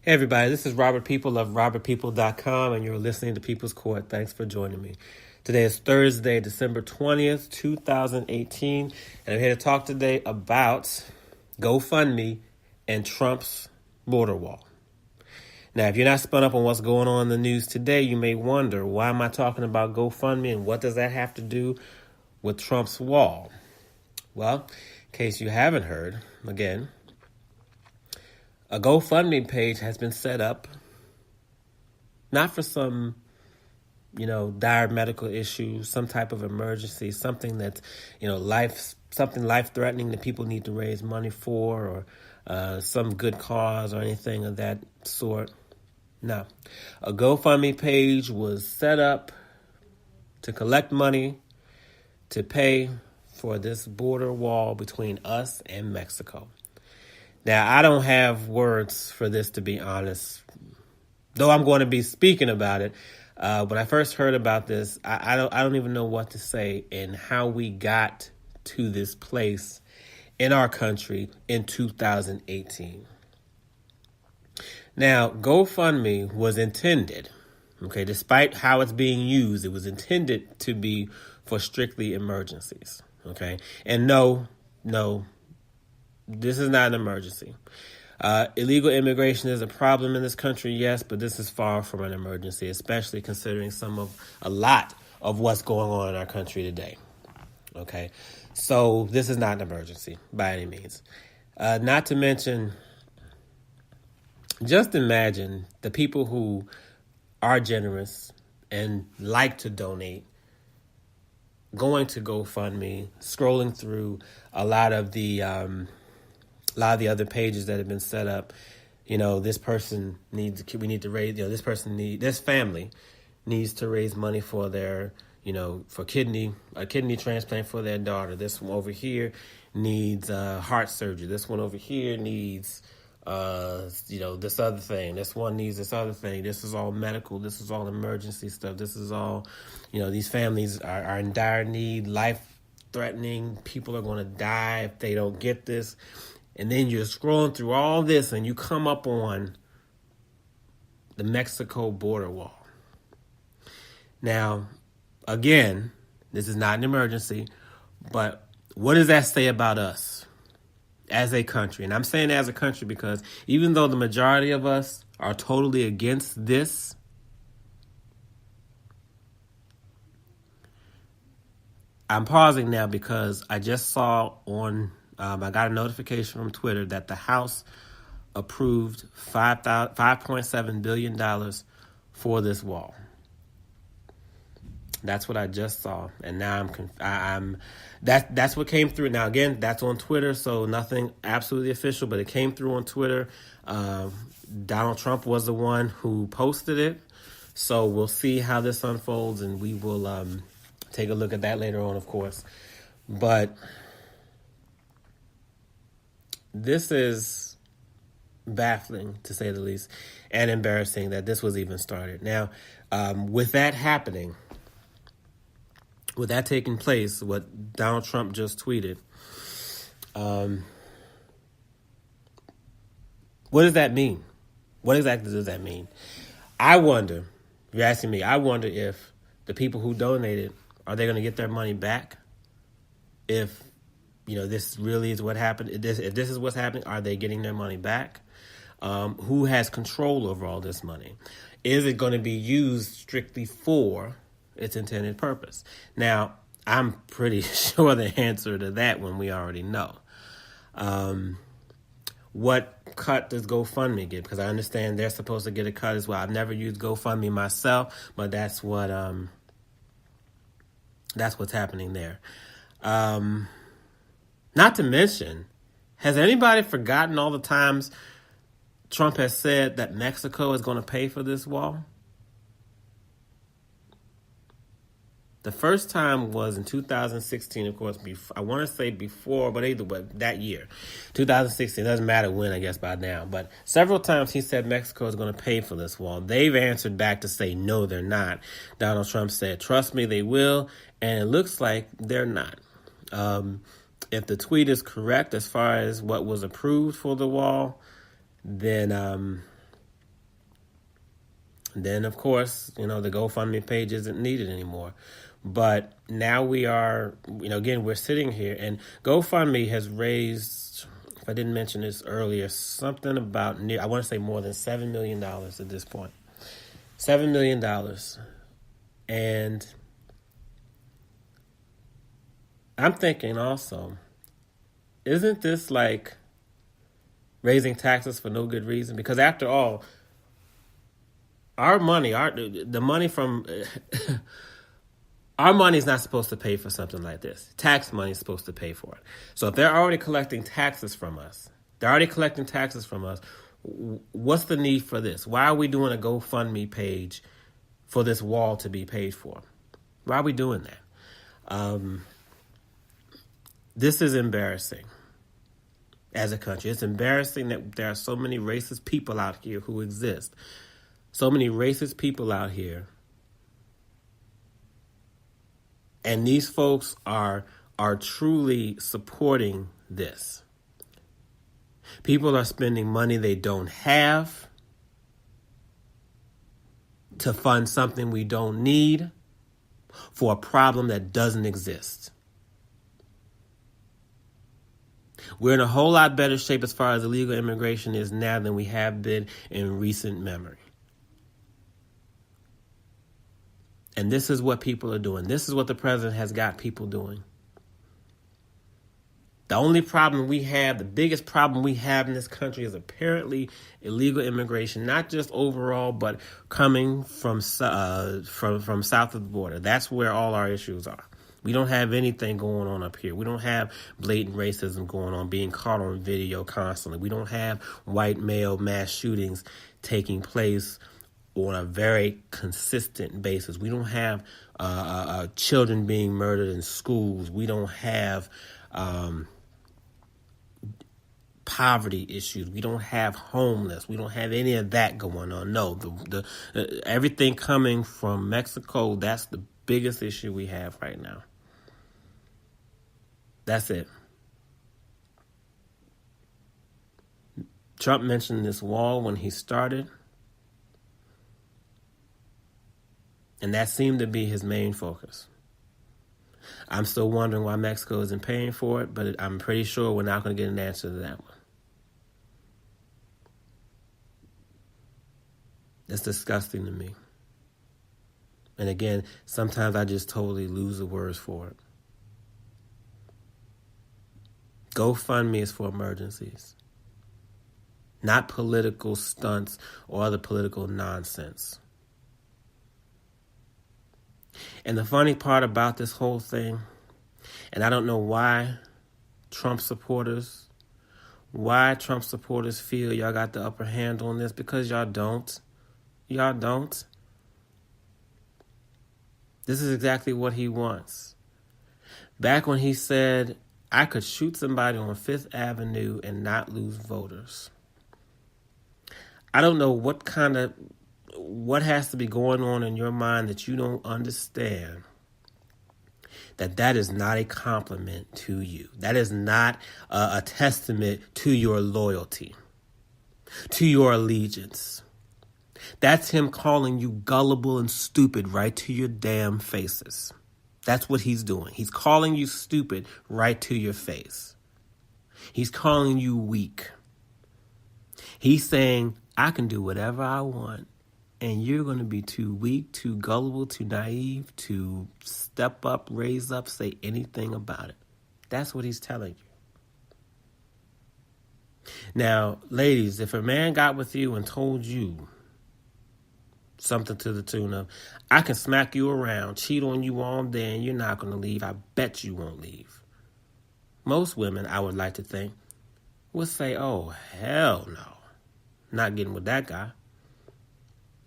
Hey everybody, this is Robert People of robertpeople.com, and you're listening to People's Court. Thanks for joining me. Today is Thursday, December 20th, 2018, and I'm here to talk today about GoFundMe and Trump's border wall. Now, if you're not spun up on what's going on in the news today, you may wonder, why am I talking about GoFundMe and what does that have to do with Trump's wall? Well, in case you haven't heard, again, a GoFundMe page has been set up, not for some, dire medical issue, some type of emergency, something that's, something life-threatening that people need to raise money for, or some good cause or anything of that sort. No. A GoFundMe page was set up to collect money to pay for this border wall between us and Mexico. Now, I don't have words for this, to be honest, though I'm going to be speaking about it. When I first heard about this, I don't even know what to say and how we got to this place in our country in 2018. Now, GoFundMe was intended, despite how it's being used, it was intended to be for strictly emergencies, And no, this is not an emergency. Illegal immigration is a problem in this country, yes, but this is far from an emergency, especially considering a lot of what's going on in our country today. So this is not an emergency by any means. Not to mention, just imagine the people who are generous and like to donate, going to GoFundMe, scrolling through a lot of the other pages that have been set up. This family needs to raise money for their, for a kidney transplant for their daughter. This one over here needs heart surgery. This one over here needs, this other thing. This one needs this other thing. This is all medical. This is all emergency stuff. This is all, these families are in dire need, life-threatening. People are going to die if they don't get this. And then you're scrolling through all this and you come up on the Mexico border wall. Now, again, this is not an emergency, but what does that say about us as a country? And I'm saying as a country because even though the majority of us are totally against this, I'm pausing now because I just saw I got a notification from Twitter that the House approved $5.7 billion for this wall. That's what I just saw, and now that's what came through. Now again, that's on Twitter, so nothing absolutely official, but it came through on Twitter. Donald Trump was the one who posted it, so we'll see how this unfolds, and we will take a look at that later on, of course. But this is baffling, to say the least, and embarrassing that this was even started. Now, with that happening, with that taking place, what Donald Trump just tweeted, what does that mean? What exactly does that mean? I wonder, if you're asking me, I wonder if the people who donated, are they going to get their money back? If this really is what happened. If this is what's happening, are they getting their money back? Who has control over all this money? Is it going to be used strictly for its intended purpose? Now, I'm pretty sure the answer to that one we already know. What cut does GoFundMe get? Because I understand they're supposed to get a cut as well. I've never used GoFundMe myself, but that's what's happening there. Not to mention, has anybody forgotten all the times Trump has said that Mexico is going to pay for this wall? The first time was in 2016, of course. I want to say before, but either way, that year, 2016. Doesn't matter when, I guess, by now. But several times he said Mexico is going to pay for this wall. They've answered back to say, no, they're not. Donald Trump said, trust me, they will. And it looks like they're not. If the tweet is correct as far as what was approved for the wall, then And then, of course, the GoFundMe page isn't needed anymore. But now we are, again, we're sitting here, and GoFundMe has raised, if I didn't mention this earlier, something about I want to say more than $7 million at this point. $7 million. And I'm thinking also, isn't this like raising taxes for no good reason? Because after all, our money, the money from our money is not supposed to pay for something like this. Tax money is supposed to pay for it. So if they're already collecting taxes from us, what's the need for this? Why are we doing a GoFundMe page for this wall to be paid for? Why are we doing that? This is embarrassing as a country. It's embarrassing that there are so many racist people out here who exist. So many racist people out here. And these folks are truly supporting this. People are spending money they don't have to fund something we don't need for a problem that doesn't exist. We're in a whole lot better shape as far as illegal immigration is now than we have been in recent memory. And this is what people are doing. This is what the president has got people doing. The only problem we have, the biggest problem we have in this country is apparently illegal immigration, not just overall, but coming from south of the border. That's where all our issues are. We don't have anything going on up here. We don't have blatant racism going on, being caught on video constantly. We don't have white male mass shootings taking place on a very consistent basis. We don't have children being murdered in schools. We don't have poverty issues. We don't have homeless. We don't have any of that going on. No, the everything coming from Mexico, that's the biggest issue we have right now. That's it. Trump mentioned this wall when he started, and that seemed to be his main focus. I'm still wondering why Mexico isn't paying for it, but I'm pretty sure we're not going to get an answer to that one. It's disgusting to me. And again, sometimes I just totally lose the words for it. GoFundMe is for emergencies, not political stunts or other political nonsense. And the funny part about this whole thing, and I don't know why Trump supporters feel y'all got the upper hand on this, because y'all don't. Y'all don't. This is exactly what he wants. Back when he said, I could shoot somebody on Fifth Avenue and not lose voters. I don't know what has to be going on in your mind that you don't understand that is not a compliment to you. That is not a testament to your loyalty, to your allegiance. That's him calling you gullible and stupid right to your damn faces. That's what he's doing. He's calling you stupid right to your face. He's calling you weak. He's saying, I can do whatever I want, and you're going to be too weak, too gullible, too naive to step up, raise up, say anything about it. That's what he's telling you. Now, ladies, if a man got with you and told you something to the tune of, I can smack you around, cheat on you all day, and you're not going to leave, I bet you won't leave. Most women, I would like to think, would say, oh, hell no. Not getting with that guy.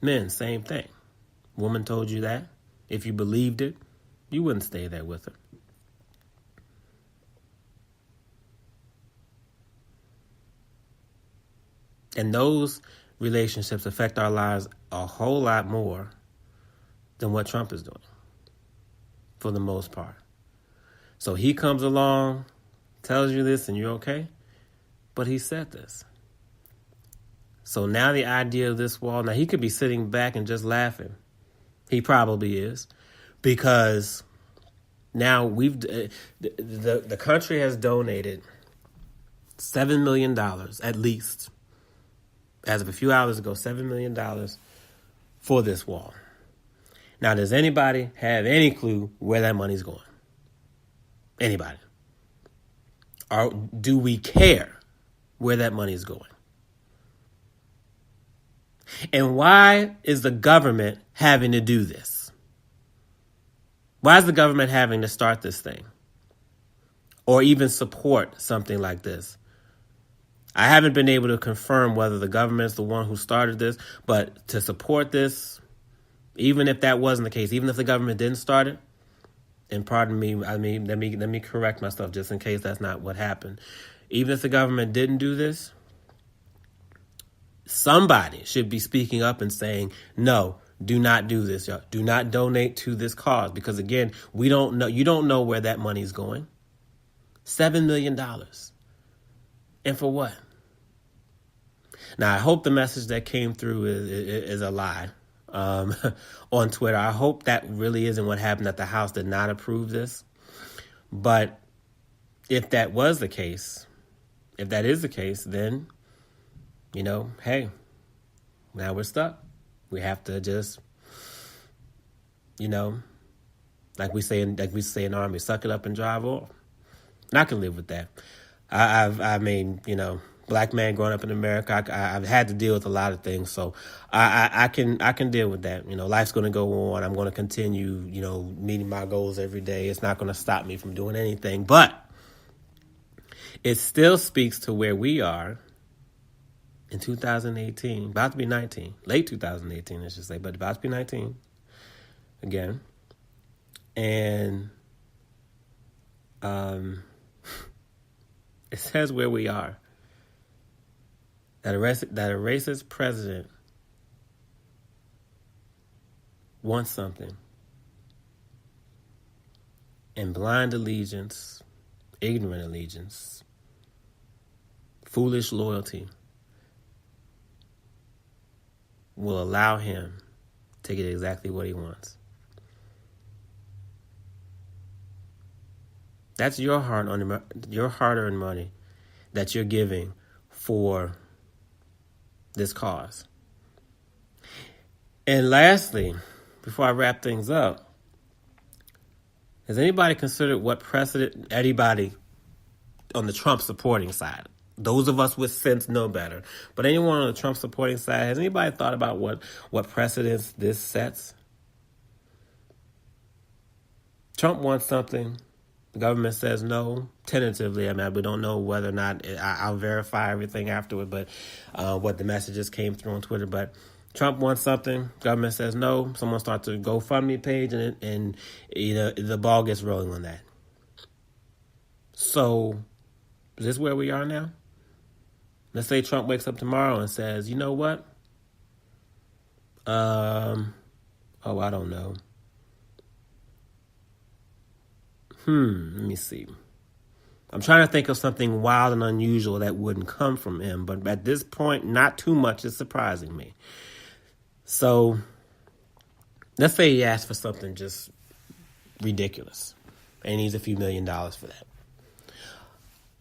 Men, same thing. Woman told you that. If you believed it, you wouldn't stay there with her. And those relationships affect our lives a whole lot more than what Trump is doing, for the most part. So he comes along, tells you this, and you're okay, but he said this. So now the idea of this wall, now he could be sitting back and just laughing. He probably is, because now the country has donated $7 million at least, as of a few hours ago, $7 million for this wall. Now, does anybody have any clue where that money's going? Anybody? Or do we care where that money's going? And why is the government having to do this? Why is the government having to start this thing? Or even support something like this? I haven't been able to confirm whether the government's the one who started this, but to support this, even if that wasn't the case, even if the government didn't start it, and pardon me, let me correct myself just in case that's not what happened. Even if the government didn't do this, somebody should be speaking up and saying, no, do not do this. Y'all. Do not donate to this cause. Because again, we don't know. You don't know where that money's going. $7 million. And for what? Now, I hope the message that came through is a lie on Twitter. I hope that really isn't what happened, that the House did not approve this. But if that was the case, if that is the case, then, hey, now we're stuck. We have to just, like we say in the Army, suck it up and drive off. And I can live with that. Black man growing up in America, I've had to deal with a lot of things, so I can deal with that. Life's going to go on. I'm going to continue, meeting my goals every day. It's not going to stop me from doing anything, but it still speaks to where we are in 2018, about to be 19, late 2018, I should say, but about to be 19 again, and it says where we are. That a racist president wants something, and blind allegiance, ignorant allegiance, foolish loyalty will allow him to get exactly what he wants. That's your hard-earned money that you're giving for this cause. And lastly, before I wrap things up, has anybody considered what precedent, anybody on the Trump supporting side, those of us with sense know better, but anyone on the Trump supporting side, has anybody thought about what precedents this sets? Trump wants something. The government says no, tentatively. We don't know whether or not. I'll verify everything afterward, but what the messages came through on Twitter. But Trump wants something. Government says no. Someone starts a GoFundMe page, and the ball gets rolling on that. So, is this where we are now? Let's say Trump wakes up tomorrow and says, you know what? I don't know. Let me see. I'm trying to think of something wild and unusual that wouldn't come from him, but at this point, not too much is surprising me. So, let's say he asked for something just ridiculous, and he needs a few $1 million for that.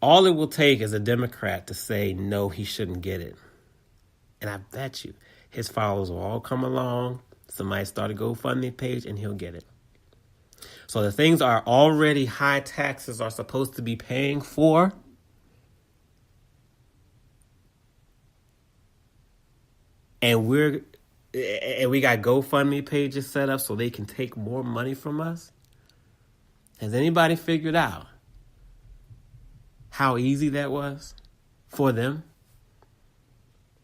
All it will take is a Democrat to say, no, he shouldn't get it. And I bet you his followers will all come along, somebody start a GoFundMe page, and he'll get it. So the things our already high taxes are supposed to be paying for, and we got GoFundMe pages set up so they can take more money from us. Has anybody figured out how easy that was for them?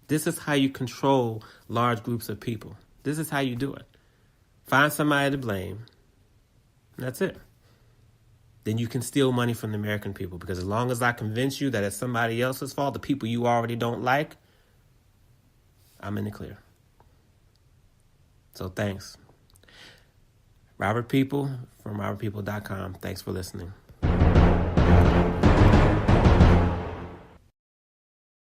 This is how you control large groups of people. This is how you do it. Find somebody to blame. That's it. Then you can steal money from the American people, because as long as I convince you that it's somebody else's fault, the people you already don't like, I'm in the clear. So thanks. Robert People from robertpeople.com. Thanks for listening.